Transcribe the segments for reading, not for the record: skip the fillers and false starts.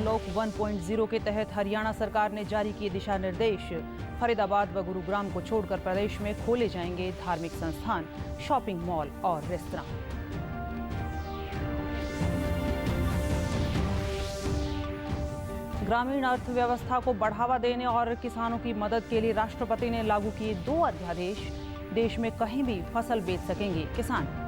Unlock 1.0 के तहत हरियाणा सरकार ने जारी किए दिशा निर्देश। फरीदाबाद व गुरुग्राम को छोड़कर प्रदेश में खोले जाएंगे धार्मिक संस्थान, शॉपिंग मॉल और रेस्तरां। ग्रामीण अर्थव्यवस्था को बढ़ावा देने और किसानों की मदद के लिए राष्ट्रपति ने लागू किए 2 अध्यादेश। देश में कहीं भी फसल बेच सकेंगे किसान।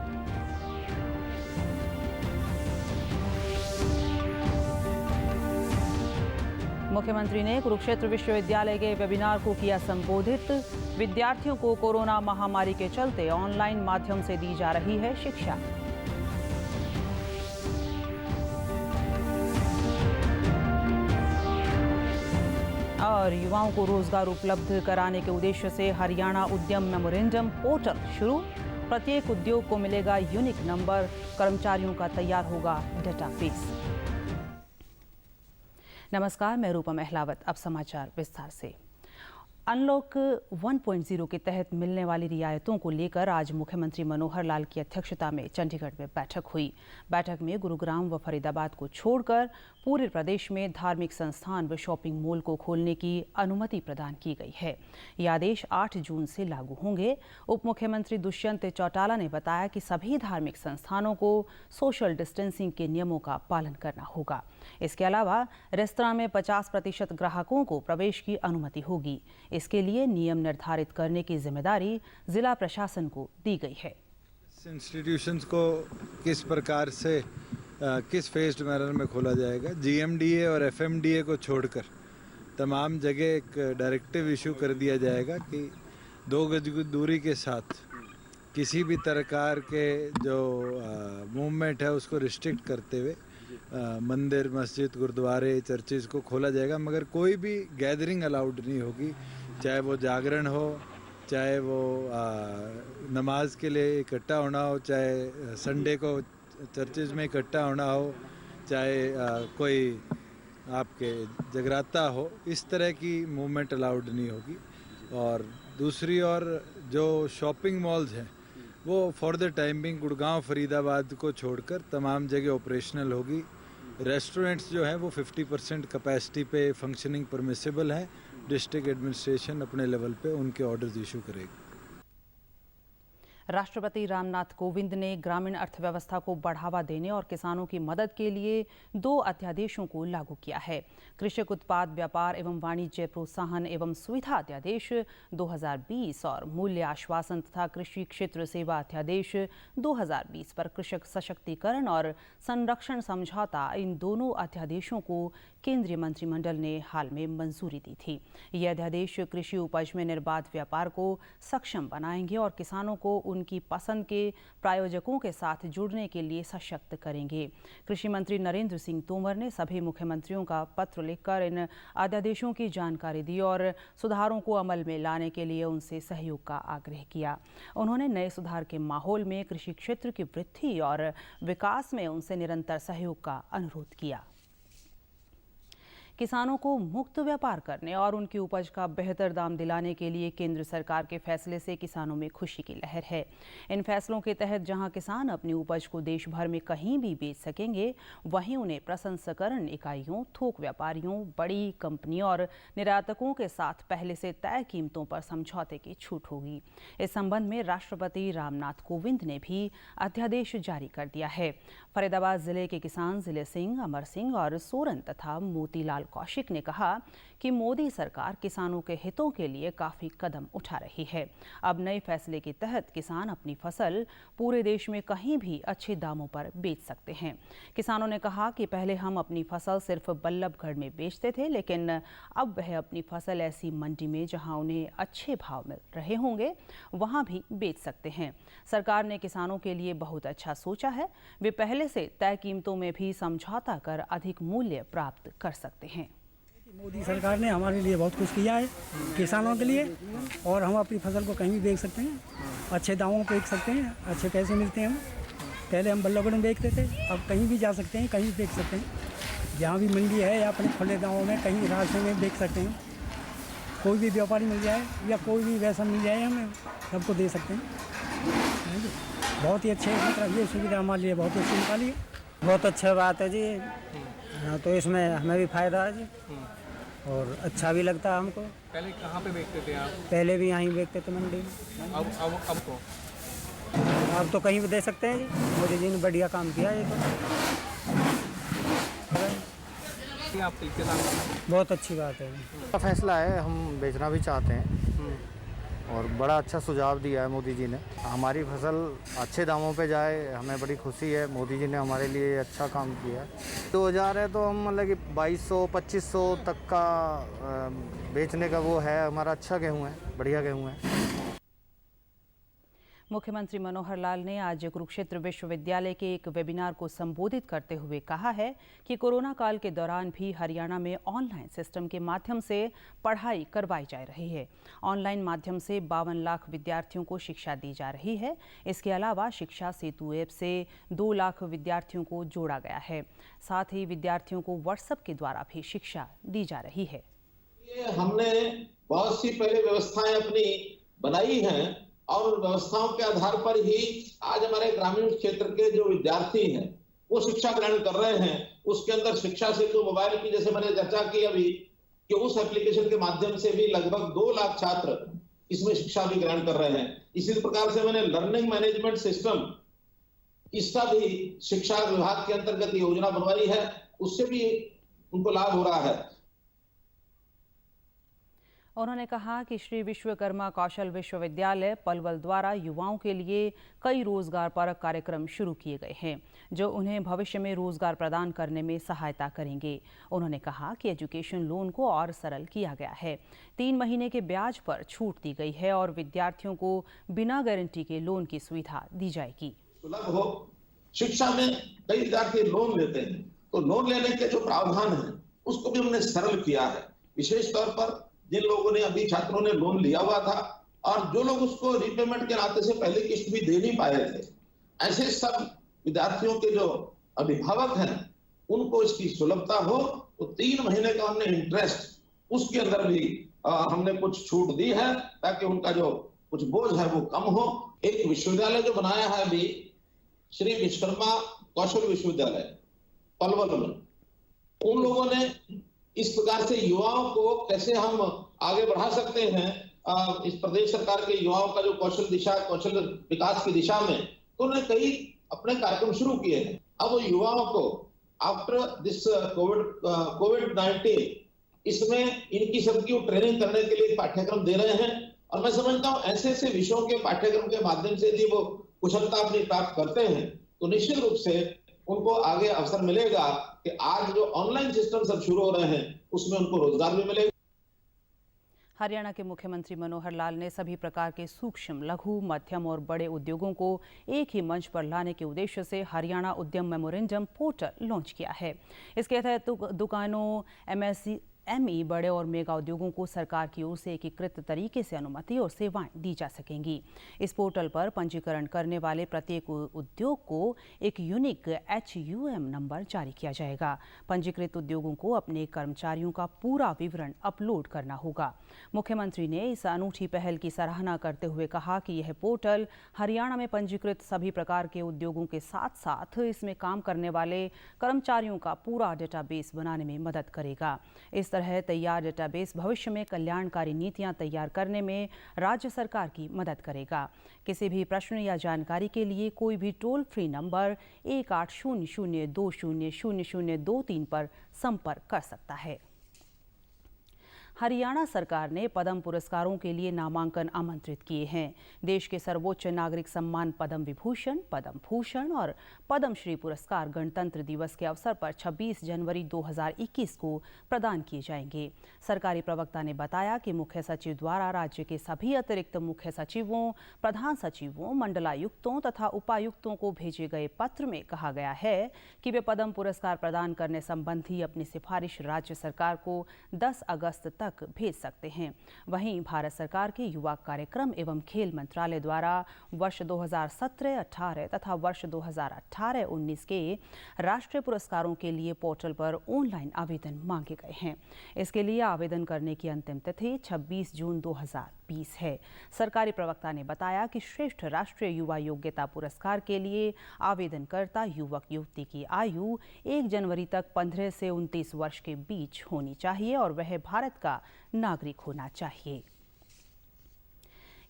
मुख्यमंत्री ने कुरुक्षेत्र विश्वविद्यालय के वेबिनार को किया संबोधित। विद्यार्थियों को कोरोना महामारी के चलते ऑनलाइन माध्यम से दी जा रही है शिक्षा। और युवाओं को रोजगार उपलब्ध कराने के उद्देश्य से हरियाणा उद्यम मेमोरेंडम पोर्टल शुरू। प्रत्येक उद्योग को मिलेगा यूनिक नंबर, कर्मचारियों का तैयार होगा डेटाबेस। नमस्कार, मैं रूपम अहलावत। अब समाचार विस्तार से। अनलॉक 1.0 के तहत मिलने वाली रियायतों को लेकर आज मुख्यमंत्री मनोहर लाल की अध्यक्षता में चंडीगढ़ में बैठक हुई। बैठक में गुरुग्राम व फरीदाबाद को छोड़कर पूरे प्रदेश में धार्मिक संस्थान व शॉपिंग मॉल को खोलने की अनुमति प्रदान की गई है। ये आदेश 8 जून से लागू होंगे। उप मुख्यमंत्री दुष्यंत चौटाला ने बताया कि सभी धार्मिक संस्थानों को सोशल डिस्टेंसिंग के नियमों का पालन करना होगा। इसके अलावा रेस्तरां में 50% ग्राहकों को प्रवेश की अनुमति होगी। इसके लिए नियम निर्धारित करने की जिम्मेदारी जिला प्रशासन को दी गई है। इंस्टीट्यूशंस को किस प्रकार से किस फेज्ड मैनर में खोला जाएगा, जीएमडीए और एफएमडीए को छोड़कर तमाम जगह एक डायरेक्टिव इशू कर दिया जाएगा कि 2 गज की दूरी के साथ किसी भी प्रकार के जो मूवमेंट है उसको रिस्ट्रिक्ट करते हुए मंदिर, मस्जिद, गुरुद्वारे, चर्चेज को खोला जाएगा, मगर कोई भी गैदरिंग अलाउड नहीं होगी, चाहे वो जागरण हो, चाहे वो नमाज के लिए इकट्ठा होना हो, चाहे संडे को चर्चेज में इकट्ठा होना हो, चाहे कोई आपके जगराता हो, इस तरह की मूवमेंट अलाउड नहीं होगी। और दूसरी ओर जो शॉपिंग मॉल्स हैं वो for the time being Gurgaon, Faridabad को छोड़कर तमाम जगह ऑपरेशनल होगी। रेस्टोरेंट्स जो हैं वो 50% कैपेसिटी पे फंक्शनिंग परमिसिबल हैं। डिस्ट्रिक्ट एडमिनिस्ट्रेशन अपने लेवल पे उनके ऑर्डर्स इशू करेगी। राष्ट्रपति रामनाथ कोविंद ने ग्रामीण अर्थव्यवस्था को बढ़ावा देने और किसानों की मदद के लिए 2 अध्यादेशों को लागू किया है। कृषक उत्पाद व्यापार एवं वाणिज्य प्रोत्साहन एवं सुविधा अध्यादेश 2020 और मूल्य आश्वासन तथा कृषि क्षेत्र सेवा अध्यादेश 2020 पर कृषक सशक्तिकरण और संरक्षण समझौता, इन दोनों अध्यादेशों को केंद्रीय मंत्रिमंडल ने हाल में मंजूरी दी थी। ये अध्यादेश कृषि उपज में निर्बाध व्यापार को सक्षम बनाएंगे और किसानों को उनकी पसंद के प्रायोजकों के साथ जुड़ने के लिए सशक्त करेंगे। कृषि मंत्री नरेंद्र सिंह तोमर ने सभी मुख्यमंत्रियों का पत्र लिखकर इन अध्यादेशों की जानकारी दी और सुधारों को अमल में लाने के लिए उनसे सहयोग का आग्रह किया। उन्होंने नए सुधार के माहौल में कृषि क्षेत्र की वृद्धि और विकास में उनसे निरंतर सहयोग का अनुरोध किया। किसानों को मुक्त व्यापार करने और उनकी उपज का बेहतर दाम दिलाने के लिए केंद्र सरकार के फैसले से किसानों में खुशी की लहर है। इन फैसलों के तहत जहां किसान अपनी उपज को देश भर में कहीं भी बेच सकेंगे, वहीं उन्हें प्रसंस्करण इकाइयों, थोक व्यापारियों, बड़ी कंपनियों और निर्यातकों के साथ पहले से तय कीमतों पर समझौते की छूट होगी। इस संबंध में राष्ट्रपति रामनाथ कोविंद ने भी अध्यादेश जारी कर दिया है। फरीदाबाद जिले के किसान जिले सिंह, अमर सिंह और सोरन तथा मोतीलाल कौशिक ने कहा कि मोदी सरकार किसानों के हितों के लिए काफी कदम उठा रही है। अब नए फैसले के तहत किसान अपनी फसल पूरे देश में कहीं भी अच्छे दामों पर बेच सकते हैं। किसानों ने कहा कि पहले हम अपनी फसल सिर्फ बल्लभगढ़ में बेचते थे, लेकिन अब वह अपनी फसल ऐसी मंडी में जहां उन्हें अच्छे भाव मिल रहे होंगे वहां भी बेच सकते हैं। सरकार ने किसानों के लिए बहुत अच्छा सोचा है। वे पहले से तय कीमतों में भी समझौता कर अधिक मूल्य प्राप्त कर सकते हैं। मोदी सरकार ने हमारे लिए बहुत कुछ किया है किसानों के लिए, और हम अपनी फसल को कहीं भी बेच सकते हैं, अच्छे दामों पे बेच सकते हैं, अच्छे पैसे मिलते हैं। पहले हम बल्लभगढ़ में बेचते थे, अब कहीं भी जा सकते हैं, कहीं भी बेच सकते हैं। जहाँ भी मंडी है या अपने खुले गाँव में कहीं रास्ते में बेच सकते हैं। कोई भी व्यापारी मिल जाए या कोई भी वैसा मिल जाए, हमें सबको दे सकते हैं। बहुत ही अच्छे, मतलब ये सुविधा हमारे लिए बहुत अच्छी निकाली है। बहुत अच्छा बात है जी। हाँ, तो इसमें हमें भी फायदा है जी, और अच्छा भी लगता है हमको। पहले कहाँ पे बेचते थे आप? पहले भी यहीं बेचते थे मंडी में। अब को अब तो कहीं भी दे सकते हैं जी, मोदी जी ने बढ़िया काम किया ये तो। आप किसान बहुत अच्छी बात है। का फैसला है, हम बेचना भी चाहते हैं और बड़ा अच्छा सुझाव दिया है मोदी जी ने। हमारी फसल अच्छे दामों पे जाए, हमें बड़ी खुशी है। मोदी जी ने हमारे लिए अच्छा काम किया है। 2000 है तो हम मतलब कि 2200-2500 तक का बेचने का वो है। हमारा अच्छा गेहूँ है, बढ़िया गेहूँ है। मुख्यमंत्री मनोहर लाल ने आज कुरुक्षेत्र विश्वविद्यालय के एक वेबिनार को संबोधित करते हुए कहा है कि कोरोना काल के दौरान भी हरियाणा में ऑनलाइन सिस्टम के माध्यम से पढ़ाई करवाई जा रही है। ऑनलाइन माध्यम से 52 लाख विद्यार्थियों को शिक्षा दी जा रही है। इसके अलावा शिक्षा सेतु ऐप से 2 लाख विद्यार्थियों को जोड़ा गया है। साथ ही विद्यार्थियों को व्हाट्सएप के द्वारा भी शिक्षा दी जा रही है। हमने बहुत सी पहले व्यवस्थाएं अपनी बनाई हैं और उन व्यवस्थाओं के आधार पर ही आज हमारे ग्रामीण क्षेत्र के जो विद्यार्थी हैं वो शिक्षा ग्रहण कर रहे हैं। उसके अंदर शिक्षा सेतु मोबाइल की जैसे मैंने चर्चा की अभी कि उस एप्लीकेशन के माध्यम से भी लगभग 2 लाख छात्र इसमें शिक्षा भी ग्रहण कर रहे हैं। इसी प्रकार से मैंने लर्निंग मैनेजमेंट सिस्टम, इसका भी शिक्षा विभाग के अंतर्गत योजना बनवाई है, उससे भी उनको लाभ हो रहा है। उन्होंने कहा कि श्री विश्वकर्मा कौशल विश्वविद्यालय पलवल द्वारा युवाओं के लिए कई रोजगारपरक कार्यक्रम शुरू किए गए हैं जो उन्हें भविष्य में रोजगार प्रदान करने में सहायता करेंगे। उन्होंने कहा कि एजुकेशन लोन को और सरल किया गया है। 3 महीने के ब्याज पर छूट दी गई है और विद्यार्थियों को बिना गारंटी के लोन की सुविधा दी जाएगी। सुलभ हो, शिक्षा में कई विद्यार्थी लोन लेते हैं तो लोन लेने के जो प्रावधान है उसको भी हमने सरल किया है। विशेष तौर पर जिन लोगों ने अभी छात्रों ने लोन लिया हुआ था और जो लोग उसको रीपेमेंट के नाते से पहले किस्त भी दे नहीं पाए थे, ऐसे सब विद्यार्थियों के जो अभिभावक हैं उनको इसकी सुलभता हो तो 3 महीने का हमने इंटरेस्ट उसके अंदर भी हमने कुछ छूट दी है ताकि उनका जो कुछ बोझ है वो कम हो। एक विश्वविद्यालय जो बनाया है अभी श्री विश्वकर्मा कौशल विश्वविद्यालय पलवल में, उन लोगों ने इस प्रकार से युवाओं को कैसे हम आगे बढ़ा सकते हैं इस प्रदेश सरकार के युवाओं का जो कौशल विकास की दिशा में, तो उन्होंने कई अपने कार्यक्रम शुरू किए हैं। अब वो युवाओं को आफ्टर दिस कोविड-19 इसमें इनकी सबकी ट्रेनिंग करने के लिए पाठ्यक्रम दे रहे हैं और मैं समझता हूँ ऐसे ऐसे विषयों के पाठ्यक्रम के माध्यम से यदि वो कुशलता अपनी प्राप्त करते हैं तो निश्चित रूप से उनको आगे अवसर मिलेगा कि आज जो ऑनलाइन सिस्टम सब शुरू हो रहे हैं उसमें उनको रोजगार भी मिलेगा। हरियाणा के मुख्यमंत्री मनोहर लाल ने सभी प्रकार के सूक्ष्म, लघु, मध्यम और बड़े उद्योगों को एक ही मंच पर लाने के उद्देश्य से हरियाणा उद्यम मेमोरेंडम पोर्टल लॉन्च किया है। इसके तहत दुकानों, MSME, बड़े और मेगा उद्योगों को सरकार की ओर से एकीकृत तरीके से अनुमति और सेवाएं दी जा सकेंगी। इस पोर्टल पर पंजीकरण करने वाले प्रत्येक उद्योग को एक यूनिक HUM नंबर जारी किया जाएगा। पंजीकृत उद्योगों को अपने कर्मचारियों का पूरा विवरण अपलोड करना होगा। मुख्यमंत्री ने इस अनूठी पहल की सराहना करते हुए कहा कि यह पोर्टल हरियाणा में पंजीकृत सभी प्रकार के उद्योगों के साथ साथ इसमें काम करने वाले कर्मचारियों का पूरा डेटाबेस बनाने में मदद करेगा। इस तरह तैयार डेटाबेस भविष्य में कल्याणकारी नीतियां तैयार करने में राज्य सरकार की मदद करेगा। किसी भी प्रश्न या जानकारी के लिए कोई भी टोल फ्री नंबर 1800200023 पर संपर्क कर सकता है। हरियाणा सरकार ने पद्म पुरस्कारों के लिए नामांकन आमंत्रित किए हैं। देश के सर्वोच्च नागरिक सम्मान पद्म विभूषण, पद्म भूषण और पद्मश्री पुरस्कार गणतंत्र दिवस के अवसर पर 26 जनवरी 2021 को प्रदान किए जाएंगे। सरकारी प्रवक्ता ने बताया कि मुख्य सचिव द्वारा राज्य के सभी अतिरिक्त मुख्य सचिवों, प्रधान सचिवों, मंडलायुक्तों तथा उपायुक्तों को भेजे गए पत्र में कहा गया है कि वे पद्म पुरस्कार प्रदान करने संबंधी अपनी सिफारिश राज्य सरकार को 10 अगस्त तक भेज सकते हैं। वहीं भारत सरकार के युवा कार्यक्रम एवं खेल मंत्रालय द्वारा वर्ष 2017-18 तथा वर्ष 2018-19 के राष्ट्रीय पुरस्कारों के लिए पोर्टल पर ऑनलाइन आवेदन मांगे गए हैं। इसके लिए आवेदन करने की अंतिम तिथि 26 जून 2020 2020 है। सरकारी प्रवक्ता ने बताया कि श्रेष्ठ राष्ट्रीय युवा योग्यता पुरस्कार के लिए आवेदनकर्ता युवक युवती की आयु 1 जनवरी तक 15 से 29 वर्ष के बीच होनी चाहिए और वह भारत का नागरिक होना चाहिए।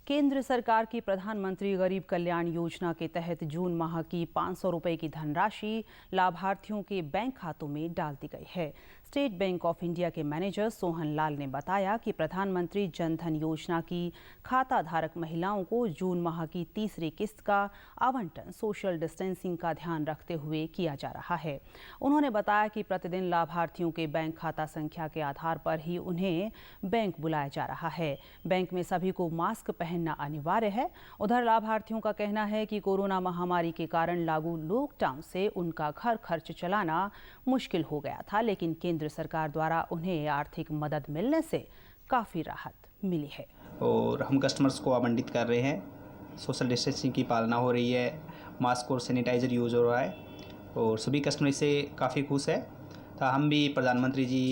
केंद्र सरकार की प्रधानमंत्री गरीब कल्याण योजना के तहत जून माह की 500 रुपए की धनराशि लाभार्थियों के बैंक खातों में डाल दी गई है। स्टेट बैंक ऑफ इंडिया के मैनेजर सोहन लाल ने बताया कि प्रधानमंत्री जन धन योजना की खाता धारक महिलाओं को जून माह की तीसरी किस्त का आवंटन सोशल डिस्टेंसिंग का ध्यान रखते हुए किया जा रहा है। उन्होंने बताया कि प्रतिदिन लाभार्थियों के बैंक खाता संख्या के आधार पर ही उन्हें बैंक बुलाया जा रहा है। बैंक में सभी को मास्क पहनना अनिवार्य है। उधर लाभार्थियों का कहना है कि कोरोना महामारी के कारण लागू लॉकडाउन से उनका घर खर्च चलाना मुश्किल हो गया था, लेकिन केंद्र सरकार द्वारा उन्हें आर्थिक मदद मिलने से काफ़ी राहत मिली है। और हम कस्टमर्स को आवंटित कर रहे हैं। सोशल डिस्टेंसिंग की पालना हो रही है, मास्क और सैनिटाइज़र यूज़ हो रहा है और सभी कस्टमर इससे काफ़ी खुश है। तो हम भी प्रधानमंत्री जी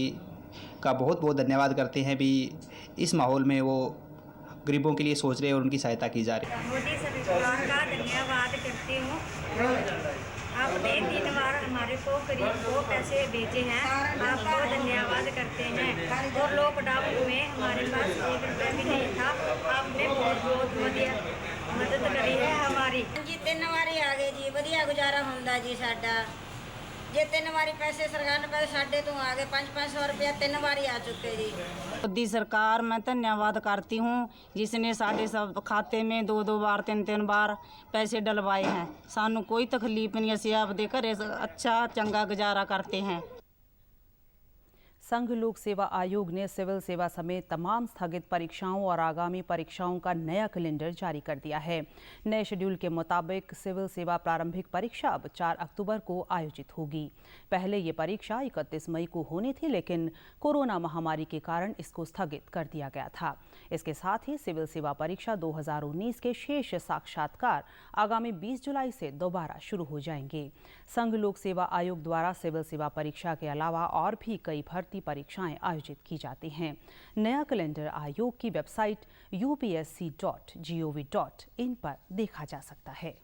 का बहुत बहुत धन्यवाद करते हैं भी इस माहौल में वो गरीबों के लिए सोच रहे हैं और उनकी सहायता की जा रही है। मोदी सरकार का धन्यवाद करती हूँ। आपने 3 बार हमारे को गरीब को पैसे भेजे हैं, आपको धन्यवाद करते हैं। और लॉकडाउन में हमारे पास 1 रुपया भी नहीं था, आपने बहुत बहुत मदद करी है हमारी जी। 3 वारी आ गए जी, बढ़िया गुजारा होंदा जी साडा। जे 3 वारी पैसे सरकार ने पैसे साढ़े तो आ गए 500 रुपया 3 वारी आ चुके जी। मोदी सरकार मैं धन्यवाद करती हूँ जिसने साढ़े सब खाते में 2-2 बार 3-3 बार पैसे डलवाए हैं। सानू कोई तकलीफ नहीं, असी आपदे घरे अच्छा चंगा गुजारा करते हैं। संघ लोक सेवा आयोग ने सिविल सेवा समेत तमाम स्थगित परीक्षाओं और आगामी परीक्षाओं का नया कैलेंडर जारी कर दिया है। नए शेड्यूल के मुताबिक सिविल सेवा प्रारंभिक परीक्षा अब 4 अक्टूबर को आयोजित होगी। पहले ये परीक्षा 31 मई को होनी थी, लेकिन कोरोना महामारी के कारण इसको स्थगित कर दिया गया था। इसके साथ ही सिविल सेवा परीक्षा 2019 के शेष साक्षात्कार आगामी 20 जुलाई से दोबारा शुरू हो जाएंगे। संघ लोक सेवा आयोग द्वारा सिविल सेवा परीक्षा के अलावा और भी कई भर्ती परीक्षाएं आयोजित की जाती हैं। नया कैलेंडर आयोग की वेबसाइट upsc.gov.in पर देखा जा सकता है।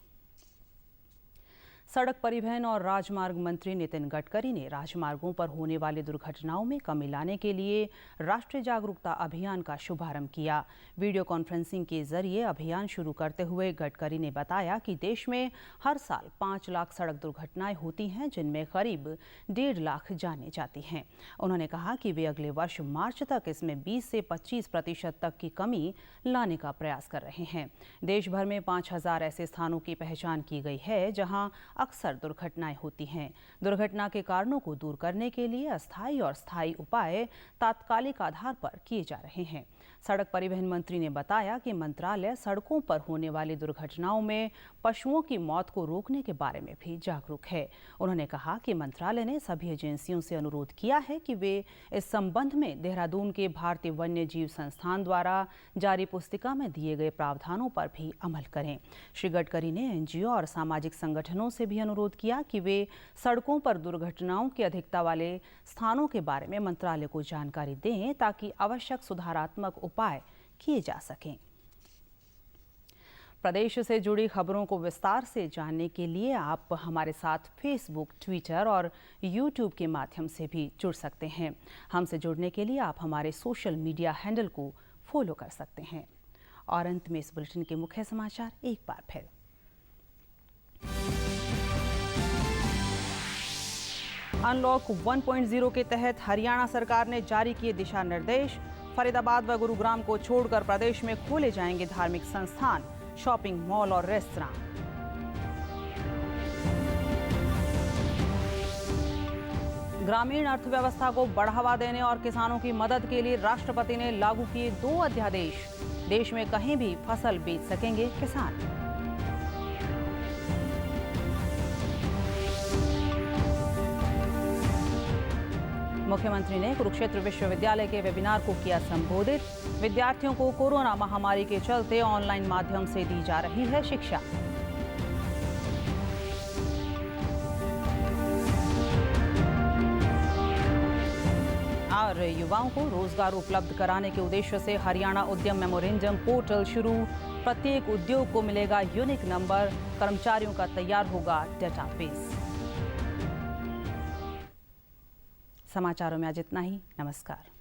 सड़क परिवहन और राजमार्ग मंत्री नितिन गडकरी ने राजमार्गों पर होने वाली दुर्घटनाओं में कमी लाने के लिए राष्ट्रीय जागरूकता अभियान का शुभारंभ किया। वीडियो कॉन्फ्रेंसिंग के जरिए अभियान शुरू करते हुए गडकरी ने बताया कि देश में हर साल 5 लाख सड़क दुर्घटनाएं होती हैं, जिनमें करीब 1.5 लाख जाने जाती हैं। उन्होंने कहा कि वे अगले वर्ष मार्च तक इसमें 20 से 25% तक की कमी लाने का प्रयास कर रहे हैं। देश भर में 5000 ऐसे स्थानों की पहचान की गई है जहां अक्सर दुर्घटनाएं होती हैं। दुर्घटना के कारणों को दूर करने के लिए अस्थायी और स्थायी उपाय तात्कालिक आधार पर किए जा रहे हैं। सड़क परिवहन मंत्री ने बताया कि मंत्रालय सड़कों पर होने वाली दुर्घटनाओं में पशुओं की मौत को रोकने के बारे में भी जागरूक है। उन्होंने कहा कि मंत्रालय ने सभी एजेंसियों से अनुरोध किया है कि वे इस संबंध में देहरादून के भारतीय वन्य जीव संस्थान द्वारा जारी पुस्तिका में दिए गए प्रावधानों पर भी अमल करें। श्री गडकरी ने एनजीओ और सामाजिक संगठनों से भी अनुरोध किया कि वे सड़कों पर दुर्घटनाओं की अधिकता वाले स्थानों के बारे में मंत्रालय को जानकारी दें ताकि आवश्यक सुधारात्मक उपाय किए जा सकें। प्रदेश से जुड़ी खबरों को विस्तार से जानने के लिए आप हमारे साथ फेसबुक, ट्विटर और यूट्यूब के माध्यम से भी जुड़ सकते हैं। हमसे जुड़ने के लिए आप हमारे सोशल मीडिया हैंडल को फॉलो कर सकते हैं। और अंत में इस बुलेटिन के मुख्य समाचार एक बार फिर। अनलॉक 1.0 के तहत हरियाणा सरकार ने जारी किए दिशा निर्देश। फरीदाबाद व गुरुग्राम को छोड़कर प्रदेश में खोले जाएंगे धार्मिक संस्थान, शॉपिंग मॉल और रेस्तरां। ग्रामीण अर्थव्यवस्था को बढ़ावा देने और किसानों की मदद के लिए राष्ट्रपति ने लागू किए 2 अध्यादेश। देश में कहीं भी फसल बेच सकेंगे किसान। मुख्यमंत्री ने कुरुक्षेत्र विश्वविद्यालय के वेबिनार को किया संबोधित। विद्यार्थियों को कोरोना महामारी के चलते ऑनलाइन माध्यम से दी जा रही है शिक्षा। बेरोजगार युवाओं को रोजगार उपलब्ध कराने के उद्देश्य से हरियाणा उद्यम मेमोरेंडम पोर्टल शुरू। प्रत्येक उद्योग को मिलेगा यूनिक नंबर, कर्मचारियों का तैयार होगा डेटाबेस। समाचारों में आज इतना ही। नमस्कार।